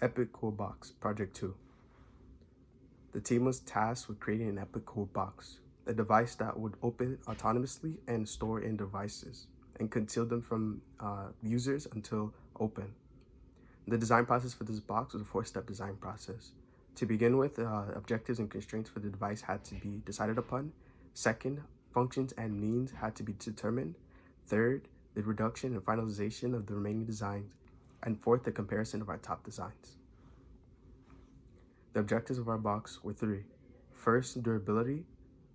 Epic Cool Box, Project 2. The team was tasked with creating an Epic Cool Box, a device that would open autonomously and store in devices, and conceal them from users until open. The design process for this box was a 4-step design process. To begin with, objectives and constraints for the device had to be decided upon. Second, functions and means had to be determined. Third, the reduction and finalization of the remaining designs. And fourth, the comparison of our top designs. The objectives of our box were 3. First, durability.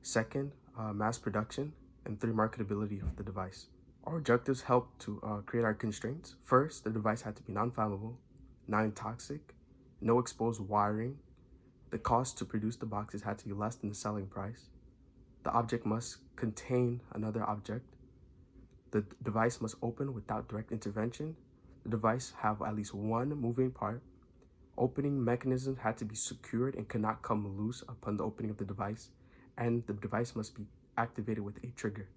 Second, mass production. And 3, marketability of the device. Our objectives helped to create our constraints. First, the device had to be non-flammable, non-toxic, no exposed wiring. The cost to produce the boxes had to be less than the selling price. The object must contain another object. The device must open without direct intervention. The device have at least one moving part. Opening mechanisms had to be secured and could not come loose upon the opening of the device, and the device must be activated with a trigger.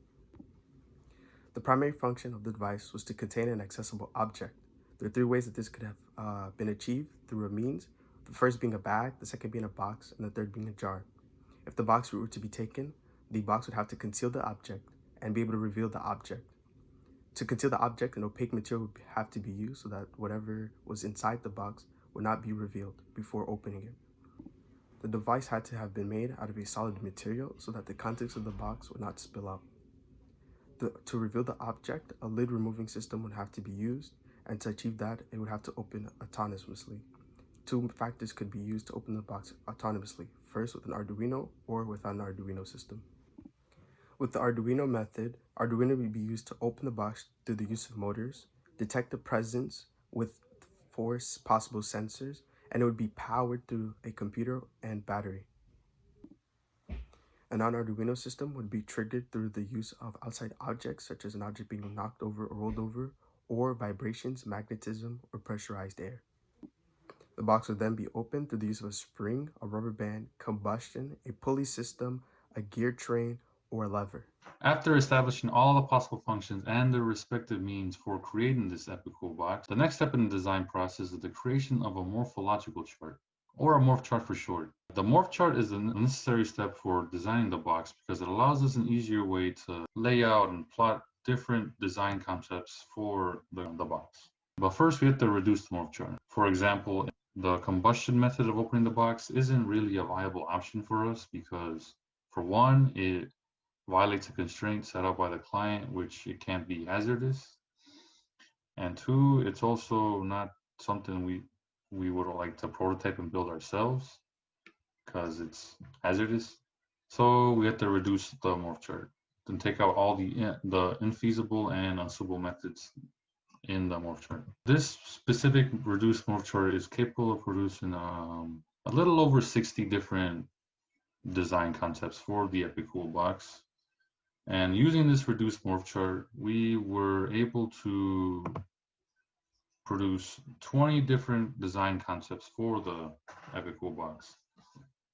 The primary function of the device was to contain an accessible object. There are 3 ways that this could have been achieved through a means, the first being a bag, the second being a box, and the third being a jar. If the box were to be taken, the box would have to conceal the object and be able to reveal the object. To conceal the object, an opaque material would have to be used so that whatever was inside the box would not be revealed before opening it. The device had to have been made out of a solid material so that the contents of the box would not spill out. To reveal the object, a lid removing system would have to be used, and to achieve that, it would have to open autonomously. 2 factors could be used to open the box autonomously, first with an Arduino or without an Arduino system. With the Arduino method, Arduino would be used to open the box through the use of motors, detect the presence with 4 possible sensors, and it would be powered through a computer and battery. A non-Arduino system would be triggered through the use of outside objects, such as an object being knocked over or rolled over, or vibrations, magnetism, or pressurized air. The box would then be opened through the use of a spring, a rubber band, combustion, a pulley system, a gear train, or a lever. After establishing all the possible functions and their respective means for creating this Epic Cool Box, the next step in the design process is the creation of a morphological chart, or a morph chart for short. The morph chart is a necessary step for designing the box because it allows us an easier way to lay out and plot different design concepts for the box. But first we have to reduce the morph chart. For example, the combustion method of opening the box isn't really a viable option for us because, for one, it violates a constraint set up by the client, which it can be hazardous. And 2, it's also not something we would like to prototype and build ourselves because it's hazardous. So we have to reduce the morph chart and take out all the infeasible and unsuitable methods in the morph chart. This specific reduced morph chart is capable of producing a little over 60 different design concepts for the Epic Cool Box. And using this reduced morph chart, we were able to produce 20 different design concepts for the Epic Cool Box.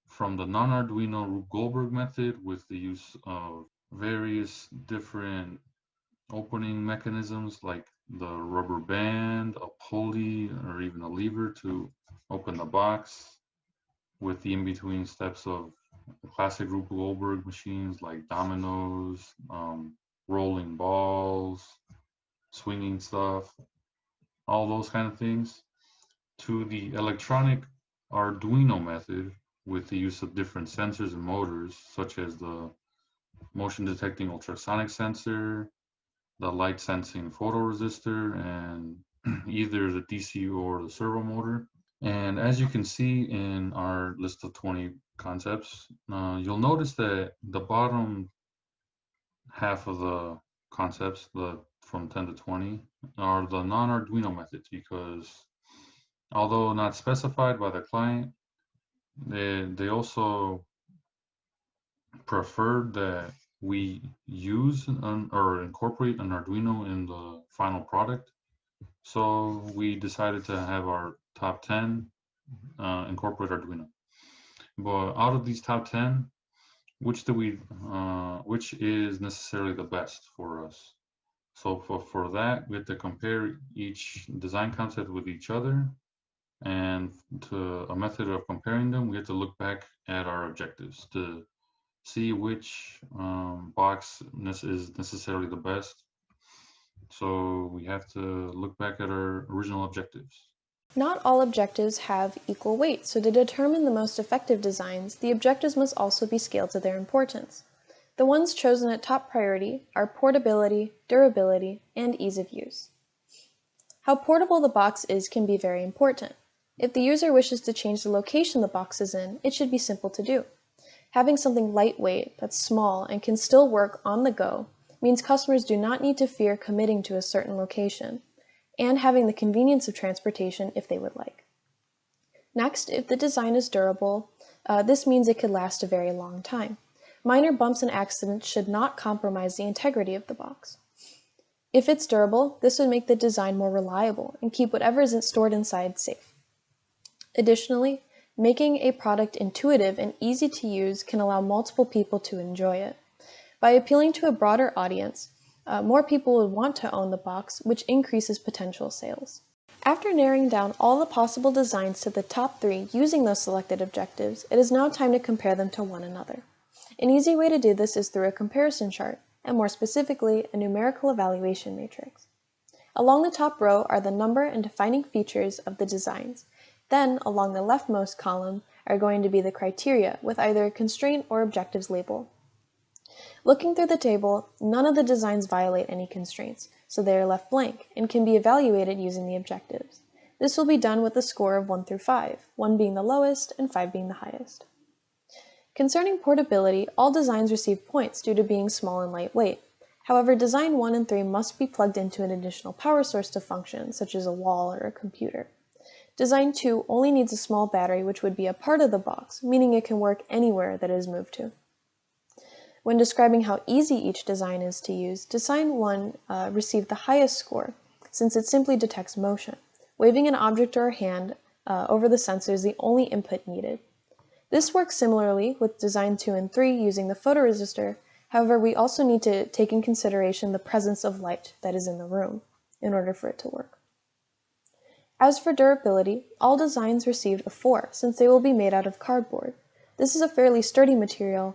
From the non-Arduino Rube Goldberg method with the use of various different opening mechanisms like the rubber band, a pulley, or even a lever to open the box, with the in-between steps of the classic Rube Goldberg machines like dominoes, rolling balls, swinging stuff, all those kind of things, to the electronic Arduino method with the use of different sensors and motors, such as the motion detecting ultrasonic sensor, the light sensing photoresistor, and either the DC or the servo motor. And as you can see in our list of 20 concepts, you'll notice that the bottom half of the concepts, from 10 to 20, are the non-Arduino methods because although not specified by the client, they also preferred that we use or incorporate an Arduino in the final product. So we decided to have our top 10 incorporate Arduino. But out of these top 10, which is necessarily the best for us? So for that, we have to compare each design concept with each other And to a method of comparing them, we have to look back at our objectives to see which box is necessarily the best. So we have to look back at our original objectives. Not all objectives have equal weight, so to determine the most effective designs, the objectives must also be scaled to their importance. The ones chosen at top priority are portability, durability, and ease of use. How portable the box is can be very important. If the user wishes to change the location the box is in, it should be simple to do. Having something lightweight, that's small, and can still work on the go means customers do not need to fear committing to a certain location, and having the convenience of transportation if they would like. Next, if the design is durable, this means it could last a very long time. Minor bumps and accidents should not compromise the integrity of the box. If it's durable, this would make the design more reliable and keep whatever is stored inside safe. Additionally, making a product intuitive and easy to use can allow multiple people to enjoy it. By appealing to a broader audience, more people would want to own the box, which increases potential sales. After narrowing down all the possible designs to the top 3 using those selected objectives, it is now time to compare them to one another. An easy way to do this is through a comparison chart, and more specifically, a numerical evaluation matrix. Along the top row are the number and defining features of the designs. Then, along the leftmost column are going to be the criteria with either a constraint or objectives label. Looking through the table, none of the designs violate any constraints, so they are left blank and can be evaluated using the objectives. This will be done with a score of 1 through 5, 1 being the lowest and 5 being the highest. Concerning portability, all designs receive points due to being small and lightweight. However, design 1 and 3 must be plugged into an additional power source to function, such as a wall or a computer. Design 2 only needs a small battery, which would be a part of the box, meaning it can work anywhere that it is moved to. When describing how easy each design is to use, design 1 received the highest score, since it simply detects motion. Waving an object or a hand over the sensor is the only input needed. This works similarly with design 2 and 3 using the photoresistor. However, we also need to take in consideration the presence of light that is in the room in order for it to work. As for durability, all designs received a 4 since they will be made out of cardboard. This is a fairly sturdy material,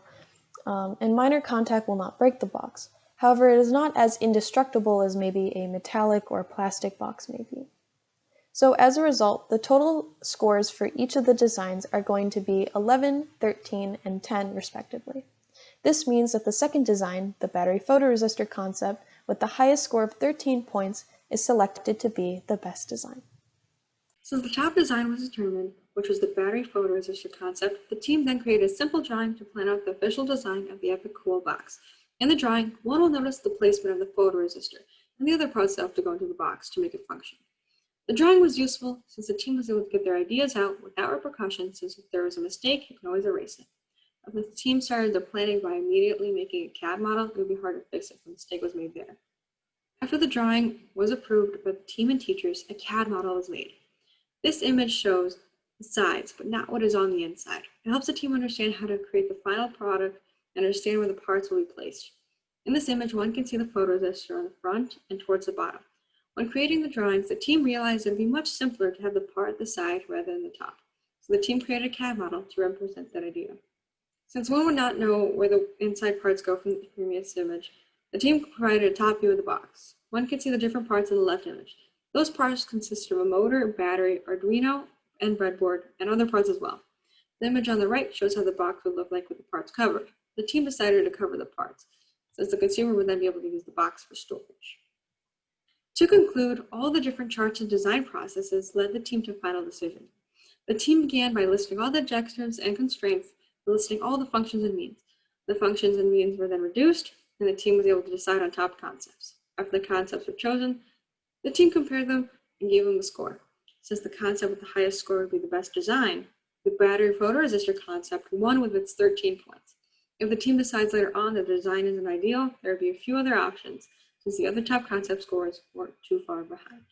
and minor contact will not break the box. However, it is not as indestructible as maybe a metallic or plastic box may be. So as a result, the total scores for each of the designs are going to be 11, 13, and 10 respectively. This means that the second design, the battery photoresistor concept, with the highest score of 13 points, is selected to be the best design. Since the top design was determined, which was the battery photoresistor concept, the team then created a simple drawing to plan out the official design of the Epic Cool box. In the drawing, one will notice the placement of the photoresistor, and the other parts have to go into the box to make it function. The drawing was useful since the team was able to get their ideas out without repercussions, since if there was a mistake, you can always erase it. If the team started their planning by immediately making a CAD model, it would be hard to fix if a mistake was made there. After the drawing was approved by the team and teachers, a CAD model was made. This image shows the sides, but not what is on the inside. It helps the team understand how to create the final product and understand where the parts will be placed. In this image, one can see the photoresistor on the front and towards the bottom. When creating the drawings, the team realized it would be much simpler to have the part at the side rather than the top. So the team created a CAD model to represent that idea. Since one would not know where the inside parts go from the previous image, the team provided a top view of the box. One can see the different parts in the left image. Those parts consist of a motor, battery, Arduino, and breadboard, and other parts as well. The image on the right shows how the box would look like with the parts covered. The team decided to cover the parts, since the consumer would then be able to use the box for storage. To conclude, all the different charts and design processes led the team to a final decision. The team began by listing all the objectives and constraints, and listing all the functions and means. The functions and means were then reduced, and the team was able to decide on top concepts. After the concepts were chosen, the team compared them and gave them a score. Since the concept with the highest score would be the best design, the battery photoresistor concept won with its 13 points. If the team decides later on that the design isn't ideal, there would be a few other options, since the other top concept scores weren't too far behind.